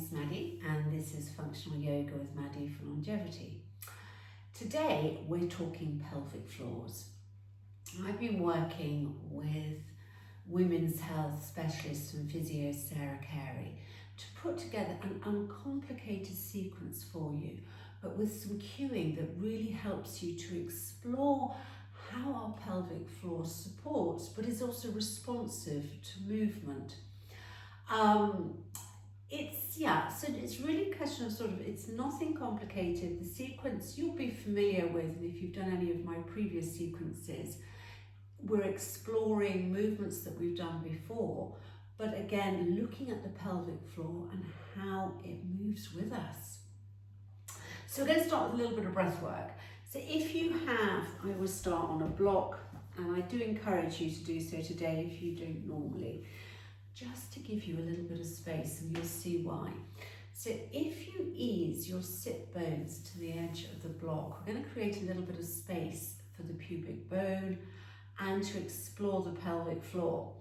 name's Maddie and this is Functional Yoga with Maddie for Longevity. Today we're talking pelvic floors. I've been working with women's health specialist and physio Cary to put together an uncomplicated sequence for you, but with some cueing that really helps you to explore how our pelvic floor supports but is also responsive to movement. So it's really a question of it's nothing complicated. The sequence you'll be familiar with, and if you've done any of my previous sequences, we're exploring movements that we've done before, but again, looking at the pelvic floor and how it moves with us. So we're going to start with a little bit of breath work. So if you have, I always start on a block, and I do encourage you to do so today if you don't normally, just to give you a little bit of space, and you'll see why. So if you ease your sit bones to the edge of the block, we're going to create a little bit of space for the pubic bone and to explore the pelvic floor.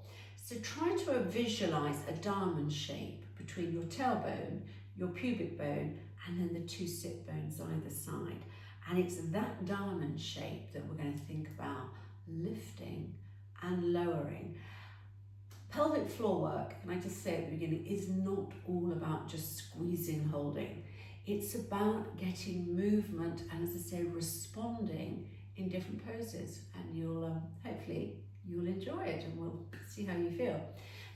So try to visualize a diamond shape between your tailbone, your pubic bone, and then the two sit bones either side. And it's that diamond shape that we're going to think about lifting and lowering. Pelvic floor work, can I just say at the beginning, is not all about just squeezing and holding. It's about getting movement and, as I say, responding in different poses, and you'll hopefully you'll enjoy it and we'll see how you feel.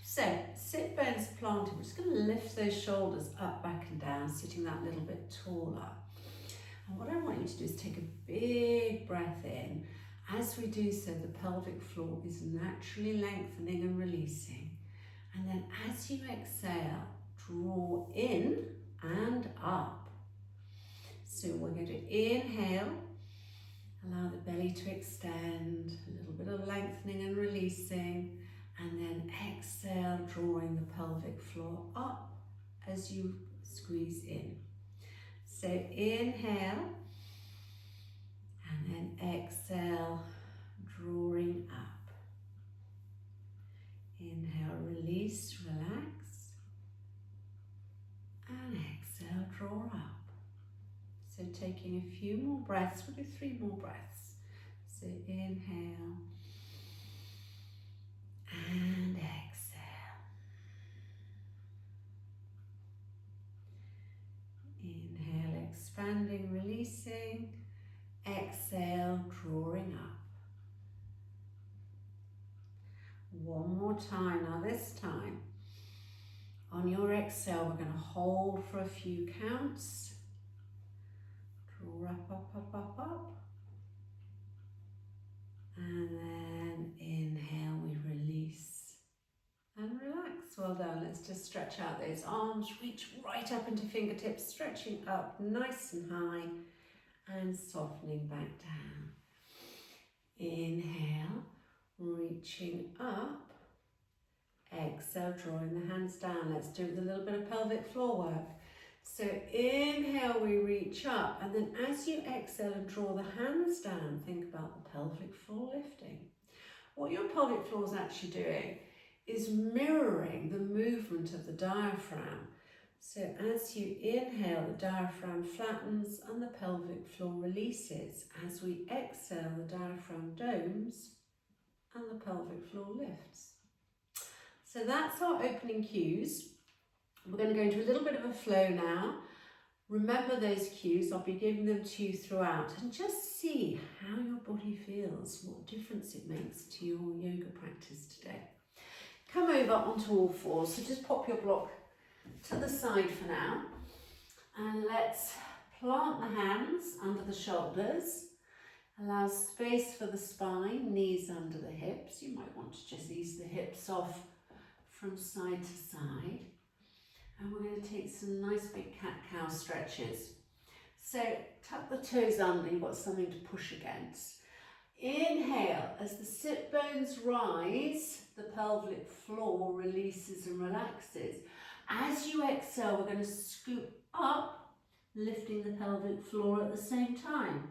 So sit bones planted. We're just going to lift those shoulders up, back and down, sitting that little bit taller. And what I want you to do is take a big breath in. As we do so, the pelvic floor is naturally lengthening and releasing. And then as you exhale, draw in and up. So we're going to inhale, allow the belly to extend, a little bit of lengthening and releasing, and then exhale, drawing the pelvic floor up as you squeeze in. So inhale, and then exhale, drawing up. Inhale, release, relax, and exhale, draw up. So taking a few more breaths, we'll do 3 more breaths. So inhale, and exhale. Inhale, expanding, releasing. Exhale, drawing up. One more time. Now this time, on your exhale, we're going to hold for a few counts. Draw up, up, up, up, up. And then inhale, we release and relax. Well done. Let's just stretch out those arms. Reach right up into fingertips, stretching up nice and high. And softening back down. Inhale, reaching up. Exhale, drawing the hands down. Let's do it with a little bit of pelvic floor work. So inhale, we reach up, and then as you exhale and draw the hands down, think about the pelvic floor lifting. What your pelvic floor is actually doing is mirroring the movement of the diaphragm. So as you inhale, the diaphragm flattens and the pelvic floor releases. As we exhale, the diaphragm domes and the pelvic floor lifts. So that's our opening cues. We're going to go into a little bit of a flow now. Remember those cues, I'll be giving them to you throughout, and just see how your body feels, what difference it makes to your yoga practice today. Come over onto all fours, so just pop your block to the side for now, and let's plant the hands under the shoulders. Allow space for the spine, knees under the hips. You might want to just ease the hips off from side to side. And we're going to take some nice big cat-cow stretches. So tuck the toes under, you've got something to push against. Inhale, as the sit bones rise, the pelvic floor releases and relaxes. As you exhale, we're going to scoop up, lifting the pelvic floor at the same time.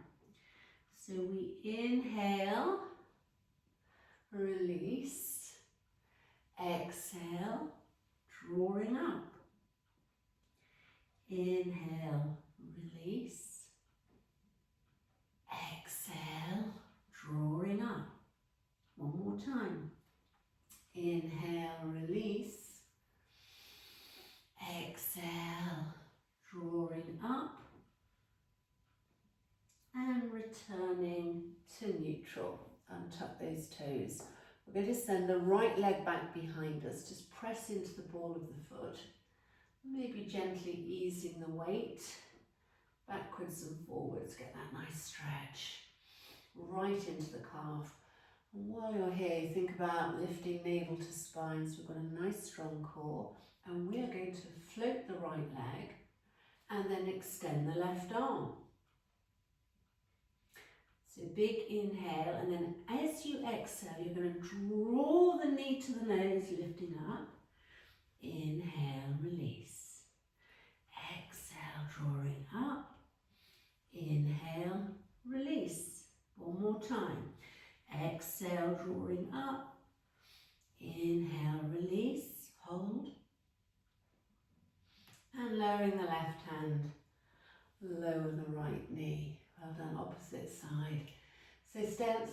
So we inhale, release, exhale, drawing up. Inhale, release. Exhale, drawing up. One more time. Inhale, release. Exhale, drawing up. And returning to neutral. Untuck those toes. We're going to send the right leg back behind us. Just press into the ball of the foot. Maybe gently easing the weight. Backwards and forwards. Get that nice stretch. Right into the calf. And while you're here, think about lifting navel to spine. So we've got a nice strong core. And we are going to float the right leg and then extend the left arm. So big inhale, and then as you exhale, you're going to draw the knee to the nose, lifting up. Inhale, release. Exhale, drawing up. Inhale, release. One more time. Exhale, drawing up. Inhale, release. Hold. And lowering the left hand. Lower the right knee. Well done, opposite side. So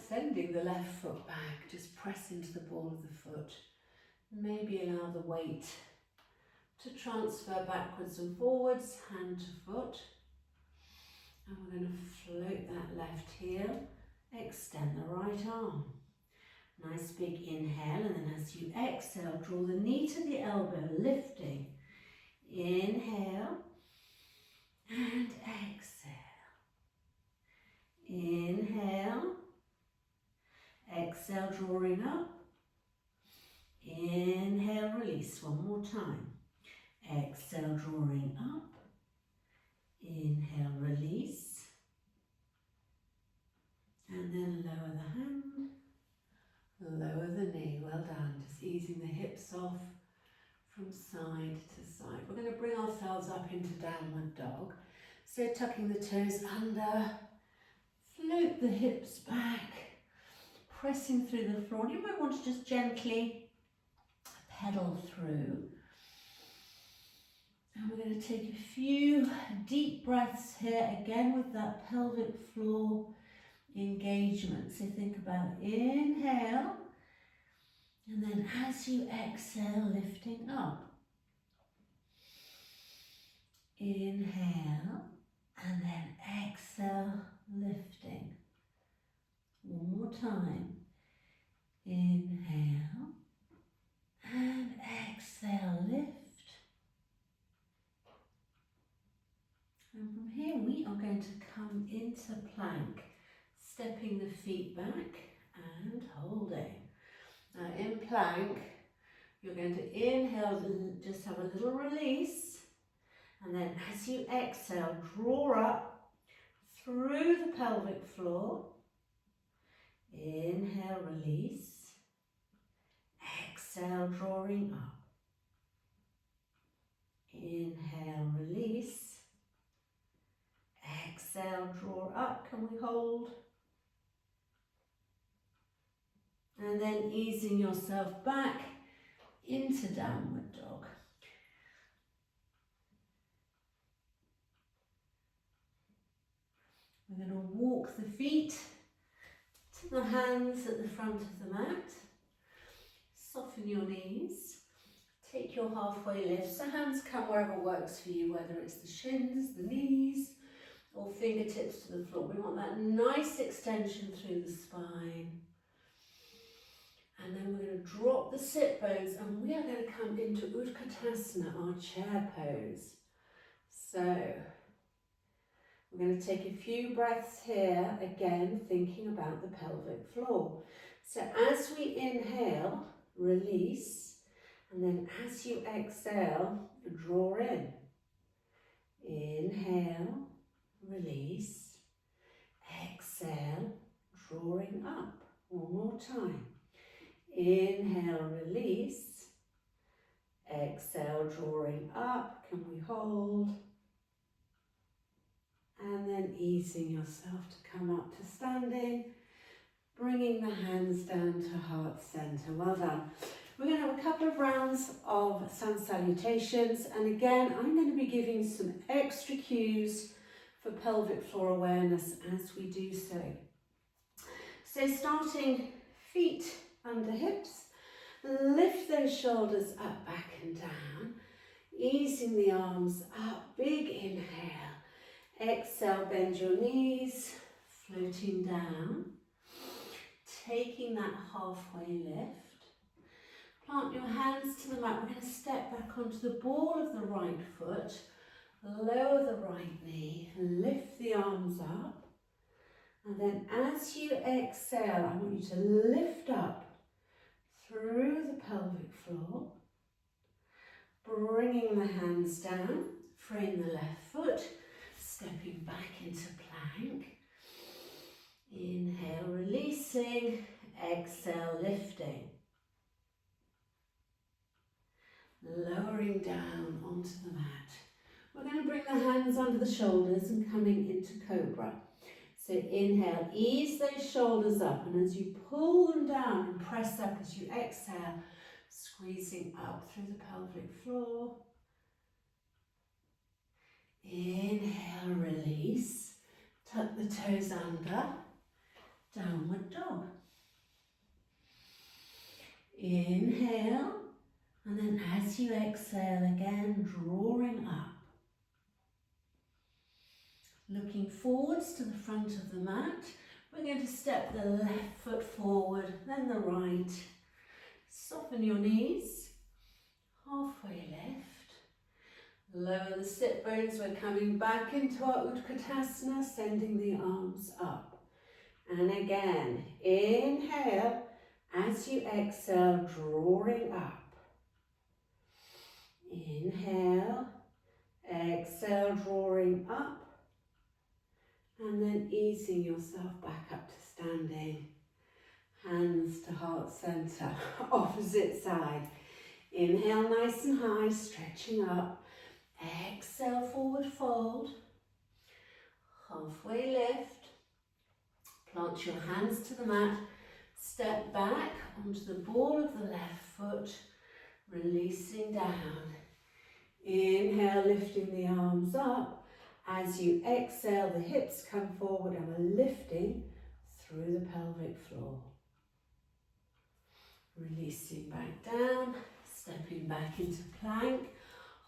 sending the left foot back, just press into the ball of the foot. Maybe allow the weight to transfer backwards and forwards, hand to foot. And we're going to float that left heel, extend the right arm. Nice big inhale, and then as you exhale, draw the knee to the elbow, lifting. Inhale and exhale. Inhale, exhale, drawing up. Inhale, release. One more time. Exhale, drawing up. Inhale, release. And then lower the hand. Lower the knee. Well done. Just easing the hips off from side to side. We're going to bring ourselves up into downward dog. So tucking the toes under. Float the hips back, pressing through the floor. You might want to just gently pedal through. And we're going to take a few deep breaths here, again with that pelvic floor engagement. So think about inhale, and then as you exhale, lifting up. Inhale, and then exhale, lifting. One more time. Inhale and exhale, lift. And from here we are going to come into plank, stepping the feet back and holding. Now in plank, you're going to inhale, just have a little release, and then as you exhale, draw up through the pelvic floor. Inhale, release. Exhale, drawing up. Inhale, release. Exhale, draw up. Can we hold? And then easing yourself back into downward dog. We're going to walk the feet to the hands at the front of the mat. Soften your knees. Take your halfway lift. So hands come wherever works for you, whether it's the shins, the knees, or fingertips to the floor. We want that nice extension through the spine. And then we're going to drop the sit bones, and we are going to come into Utkatasana, our chair pose. So we're going to take a few breaths here, again thinking about the pelvic floor. So as we inhale, release, and then as you exhale, draw in. Inhale, release, exhale, drawing up. One more time. Inhale, release, exhale, drawing up. Can we hold? And then easing yourself to come up to standing, bringing the hands down to heart center. Well done. We're going to have a couple of rounds of sun salutations, and again I'm going to be giving some extra cues for pelvic floor awareness as we do so. So starting feet under hips, lift those shoulders up, back and down, easing the arms up, big inhale, exhale, bend your knees, floating down, taking that halfway lift. Plant your hands to the mat. We're going to step back onto the ball of the right foot, lower the right knee, lift the arms up, and then as you exhale, I want you to lift up through the pelvic floor, bringing the hands down, freeing the left foot, stepping back into plank. Inhale, releasing, exhale, lifting. Lowering down onto the mat. We're going to bring the hands under the shoulders and coming into cobra. So inhale, ease those shoulders up, and as you pull them down and press up as you exhale, squeezing up through the pelvic floor. Inhale, release, tuck the toes under, downward dog. Inhale, and then as you exhale again, drawing up. Looking forwards to the front of the mat, we're going to step the left foot forward, then the right. Soften your knees, halfway lift. Lower the sit bones, we're coming back into our Utkatasana, sending the arms up. And again, inhale, as you exhale, drawing up. Inhale, exhale, drawing up. And then easing yourself back up to standing. Hands to heart center, opposite side. Inhale nice and high, stretching up. Exhale, forward fold. Halfway lift. Plant your hands to the mat. Step back onto the ball of the left foot. Releasing down. Inhale, lifting the arms up. As you exhale, the hips come forward and we're lifting through the pelvic floor. Releasing back down, stepping back into plank,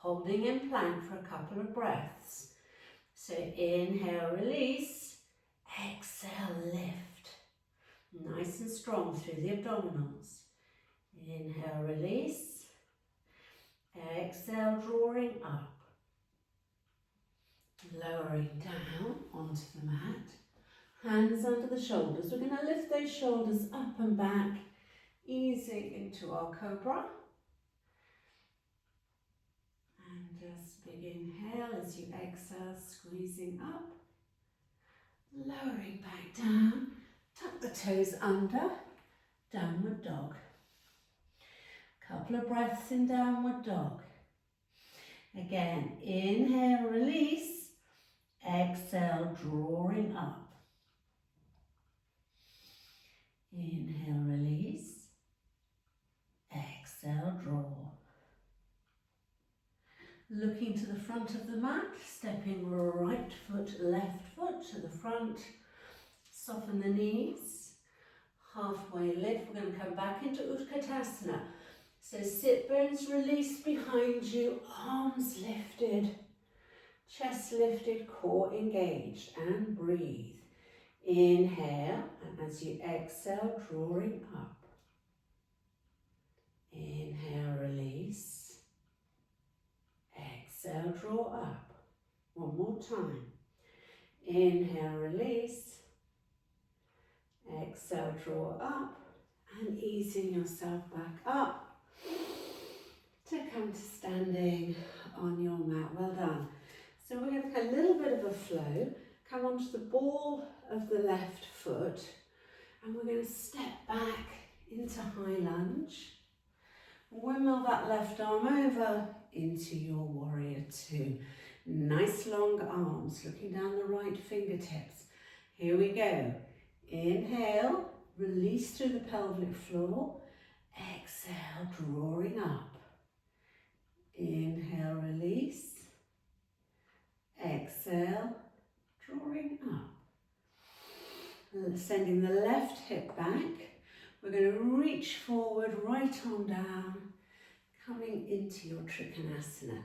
holding in plank for a couple of breaths. So inhale, release, exhale, lift. Nice and strong through the abdominals. Inhale, release, exhale, drawing up. Lowering down onto the mat, hands under the shoulders. We're going to lift those shoulders up and back, easing into our cobra. And just big inhale as you exhale, squeezing up, lowering back down, tuck the toes under, downward dog. Couple of breaths in downward dog. Again, inhale, release. Exhale, drawing up. Inhale, release. Exhale, draw. Looking to the front of the mat, stepping right foot, left foot to the front. Soften the knees. Halfway lift. We're going to come back into Utkatasana. So sit bones released behind you, arms lifted. Chest lifted, core engaged, and breathe. Inhale, and as you exhale, drawing up. Inhale, release. Exhale, draw up. One more time. Inhale, release. Exhale, draw up. And easing yourself back up to come to standing on your mat. Well done. So we're going to have a little bit of a flow, come onto the ball of the left foot, and we're going to step back into high lunge. Windmill that left arm over into your warrior two. Nice long arms, looking down the right fingertips. Here we go. Inhale, release through the pelvic floor. Exhale. Exhale, drawing up. Inhale, release. Exhale, drawing up. Sending the left hip back. We're going to reach forward, right arm down, coming into your Trikonasana.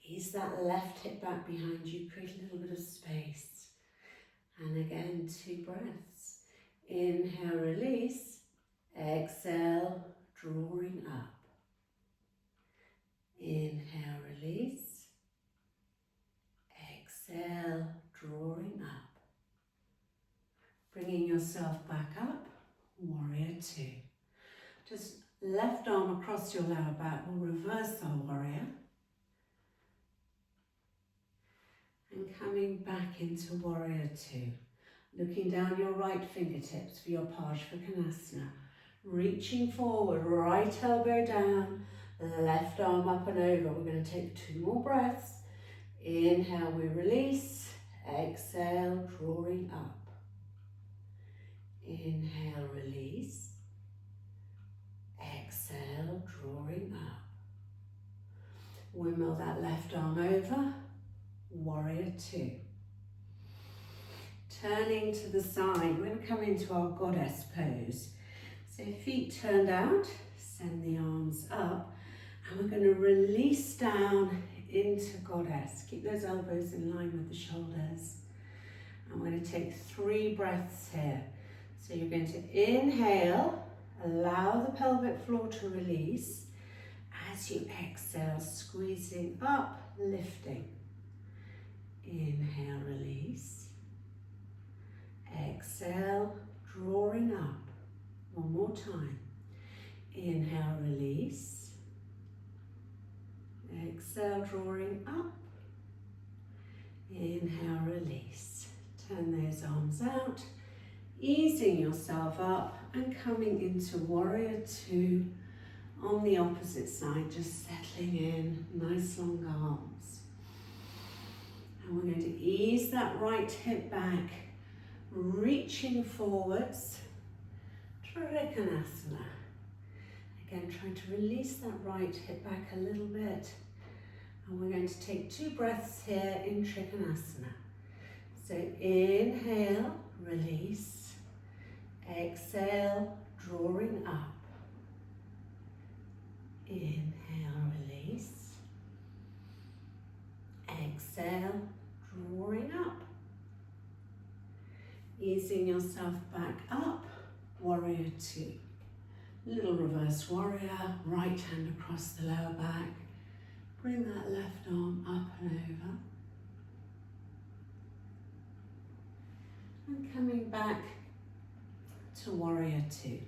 Ease that left hip back behind you, create a little bit of space. And again, 2 breaths. Inhale, release. Exhale, drawing up. Inhale, release. Exhale, drawing up. Bringing yourself back up, warrior 2. Just left arm across your lower back, we'll reverse our warrior. And coming back into warrior 2. Looking down your right fingertips for your Parsvakonasana. Reaching forward, right elbow down, left arm up and over. We're going to take 2 more breaths. Inhale, we release. Exhale, drawing up. Inhale, release. Exhale, drawing up. Windmill that left arm over. Warrior 2. Turning to the side, we're going to come into our goddess pose. So feet turned out, send the arms up, and we're going to release down into goddess. Keep those elbows in line with the shoulders. And we're going to take 3 breaths here. So you're going to inhale, allow the pelvic floor to release. As you exhale, squeezing up, lifting. Inhale, release. Exhale, drawing up. 1 more time. Inhale, release. Exhale, drawing up. Inhale, release. Turn those arms out. Easing yourself up and coming into warrior 2 on the opposite side, just settling in, nice long arms. And we're going to ease that right hip back, reaching forwards, Trikonasana. Again, trying to release that right hip back a little bit. And we're going to take 2 breaths here in Trikonasana. So inhale, release. Exhale, drawing up. Inhale, release. Exhale, drawing up. Easing yourself back up, warrior 2. Little reverse warrior, right hand across the lower back. Bring that left arm up and over. And coming back to warrior 2.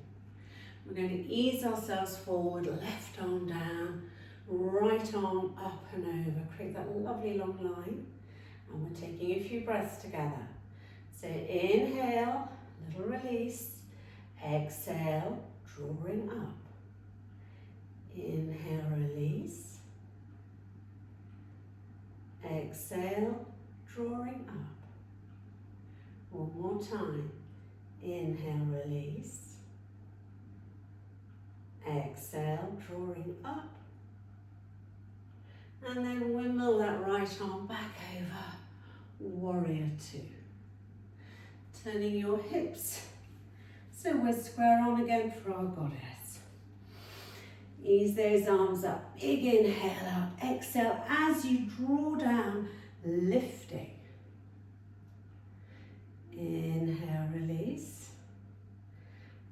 We're going to ease ourselves forward, left arm down, right arm up and over. Create that lovely long line. And we're taking a few breaths together. So inhale, little release. Exhale, drawing up. Inhale, release. Exhale, drawing up. 1 more time. Inhale, release. Exhale, drawing up. And then windmill that right arm back over. Warrior 2. Turning your hips. So we're square on again for our goddess. Ease those arms up. Big inhale up. Exhale as you draw down, lifting. Inhale, release.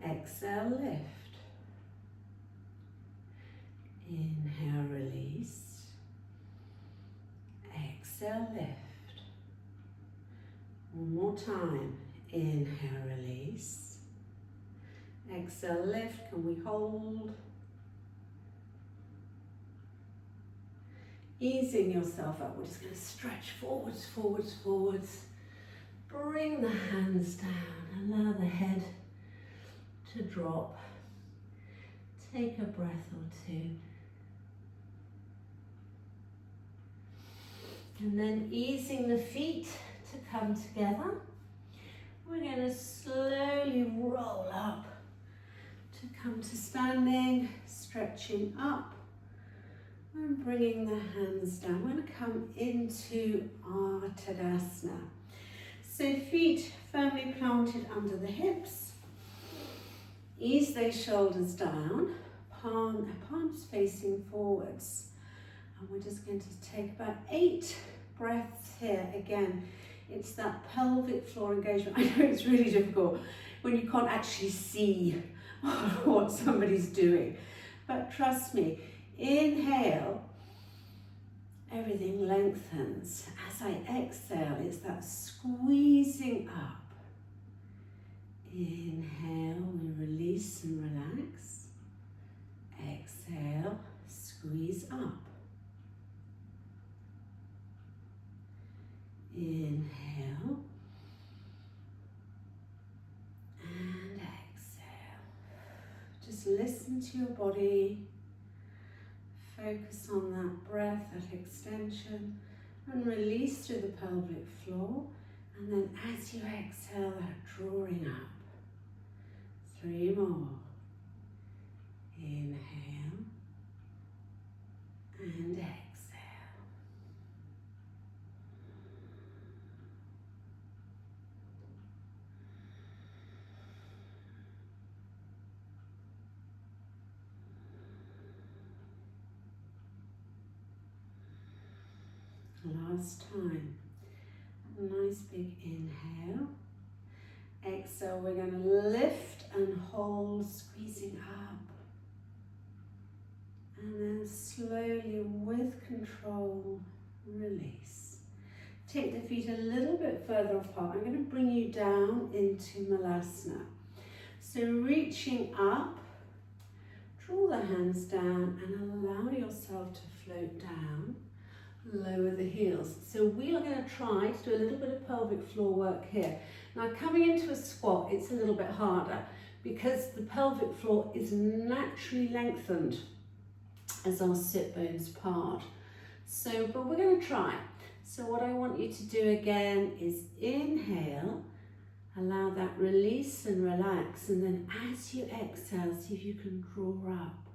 Exhale, lift. Inhale, release. Exhale, lift. 1 more time. Inhale, release. Exhale, lift. Can we hold? Easing yourself up. We're just going to stretch forwards, forwards, forwards. Bring the hands down. Allow the head to drop. Take a breath or 2. And then easing the feet to come together. We're going to slowly roll up to come to standing, stretching up and bringing the hands down. We're going to come into our Tadasana. So feet firmly planted under the hips. Ease those shoulders down, palms facing forwards. And we're just going to take about 8 breaths here. Again, it's that pelvic floor engagement. I know it's really difficult when you can't actually see what somebody's doing. But trust me, inhale, everything lengthens. As I exhale, it's that squeezing up. Inhale, we release and relax. Exhale, squeeze up. Inhale and exhale. Just listen to your body. Focus on that breath, that extension, and release through the pelvic floor. And then as you exhale, that drawing up. 3 more. Inhale and exhale. Last time. A nice big inhale. Exhale, we're going to lift and hold, squeezing up. And then slowly, with control, release. Take the feet a little bit further apart. I'm going to bring you down into Malasana. So reaching up, draw the hands down and allow yourself to float down. Lower the heels. So we are going to try to do a little bit of pelvic floor work here. Now coming into a squat, it's a little bit harder because the pelvic floor is naturally lengthened as our sit bones part. So, but we're going to try. So what I want you to do again is inhale, allow that release and relax, and then as you exhale, see if you can draw up.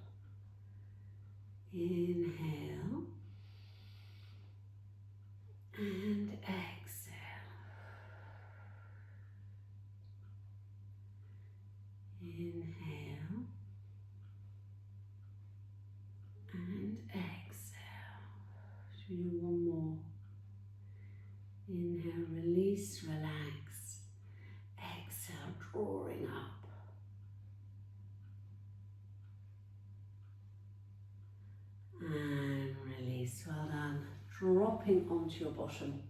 Inhale. And exhale. Inhale. And exhale. Should we do one more? Inhale, release, relax. Exhale, drawing up. And release. Well done. Dropping onto your bottom,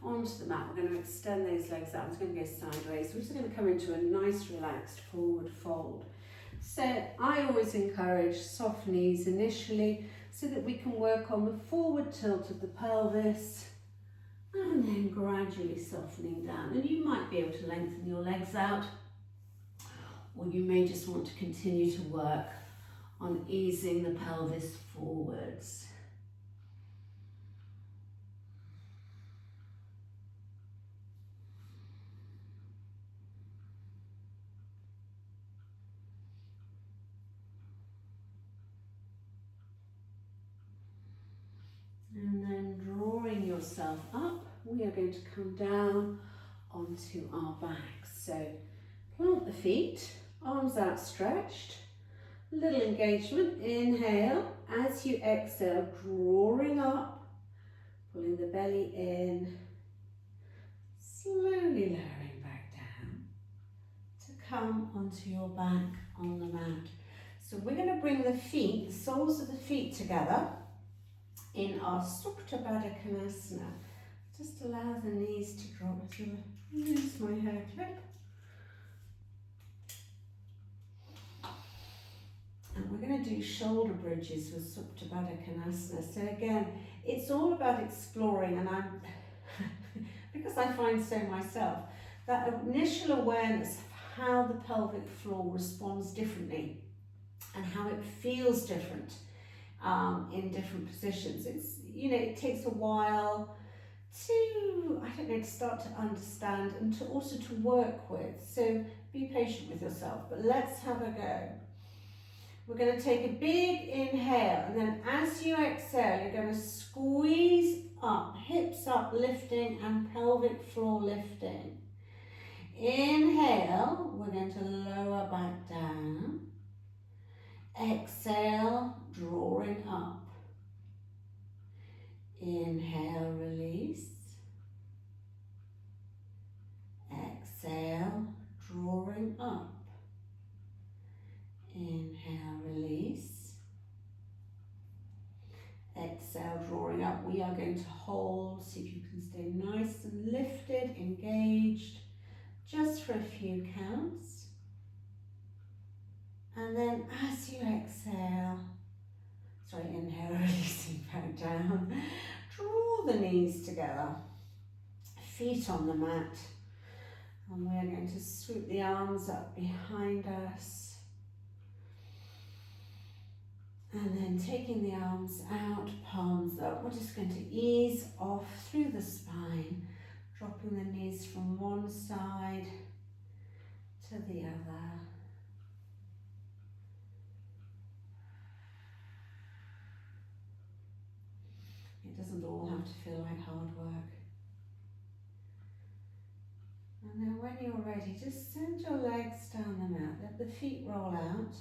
onto the mat. We're going to extend those legs out. It's going to go sideways. We're just going to come into a nice relaxed forward fold. So I always encourage soft knees initially so that we can work on the forward tilt of the pelvis and then gradually softening down. And you might be able to lengthen your legs out, or you may just want to continue to work on easing the pelvis forwards. And then drawing yourself up, we are going to come down onto our backs. So plant the feet, arms outstretched, little engagement. Inhale, as you exhale, drawing up, pulling the belly in, slowly lowering back down to come onto your back on the mat. So we're going to bring the feet, the soles of the feet together in our Supta Baddha Konasana. Just allow the knees to drop. I'm going to use my hair clip. And we're going to do shoulder bridges with Supta Baddha Konasana. So again, it's all about exploring, and I'm, because I find so myself, that initial awareness of how the pelvic floor responds differently and how it feels different in different positions. It's, you know, it takes a while to, I don't know, to start to understand and to also to work with. So be patient with yourself, but let's have a go. We're going to take a big inhale, and then as you exhale, you're going to squeeze up, hips up, lifting, and pelvic floor lifting. Inhale, we're going to lower back down. Exhale, drawing up. Inhale, release. Exhale, drawing up. Inhale, release. Exhale, drawing up. We are going to hold, see if you can stay nice and lifted, engaged, just for a few counts. And then as you exhale, inhale, releasing back down, draw the knees together, feet on the mat, and we're going to swoop the arms up behind us. And then taking the arms out, palms up, we're just going to ease off through the spine, dropping the knees from one side to the other. It doesn't all have to feel like hard work. And then when you're ready, just send your legs down the mat, let the feet roll out.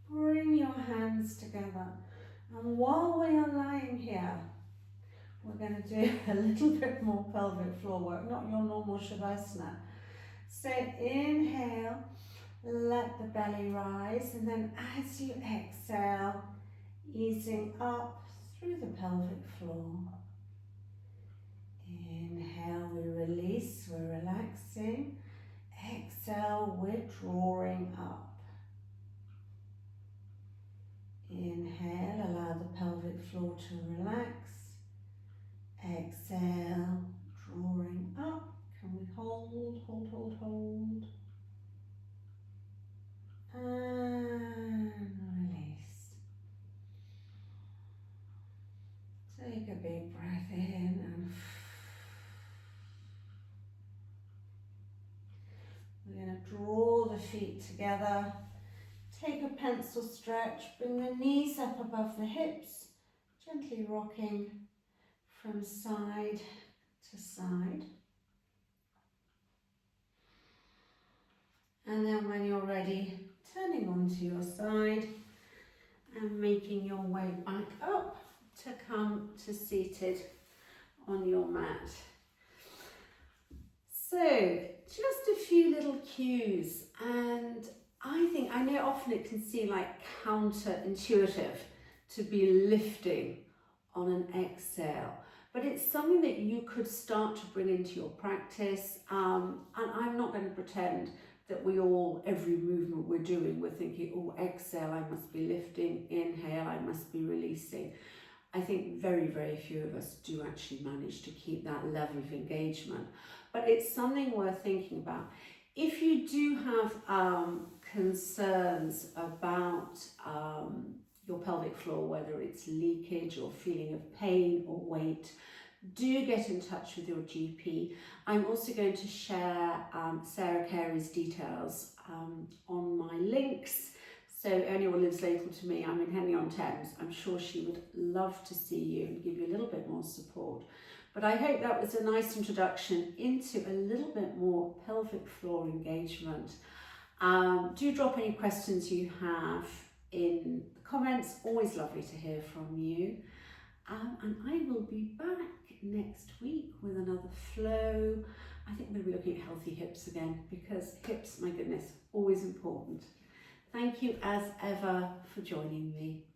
Bring your hands together, and while we are lying here, we're going to do a little bit more pelvic floor work, not your normal shavasana. So inhale, let the belly rise, and then as you exhale, easing up through the pelvic floor. Inhale, we release, we're relaxing. Exhale, we're drawing up. Inhale, allow the pelvic floor to relax. Exhale, drawing up. Can we hold, hold, hold, hold? And release. Take a big breath in and we're going to draw the feet together. Take a pencil stretch, bring the knees up above the hips, gently rocking from side to side. And then when you're ready, turning onto your side and making your way back up to come to seated on your mat. So, just a few little cues, and I know often it can seem like counterintuitive to be lifting on an exhale, but it's something that you could start to bring into your practice. And I'm not going to pretend that every movement we're doing, we're thinking, oh, exhale, I must be lifting, inhale, I must be releasing. I think very, very few of us do actually manage to keep that level of engagement, but it's something worth thinking about. If you do have concerns about your pelvic floor, whether it's leakage or feeling of pain or weight, do get in touch with your GP. I'm also going to share Sarah Cary's details on my links. So anyone who lives local to me, I'm in Henley-on-Thames, I'm sure she would love to see you and give you a little bit more support. But I hope that was a nice introduction into a little bit more pelvic floor engagement. Do drop any questions you have in the comments. Always lovely to hear from you. And I will be back next week with another flow. I think we're going to be looking at healthy hips again, because hips, my goodness, always important. Thank you as ever for joining me.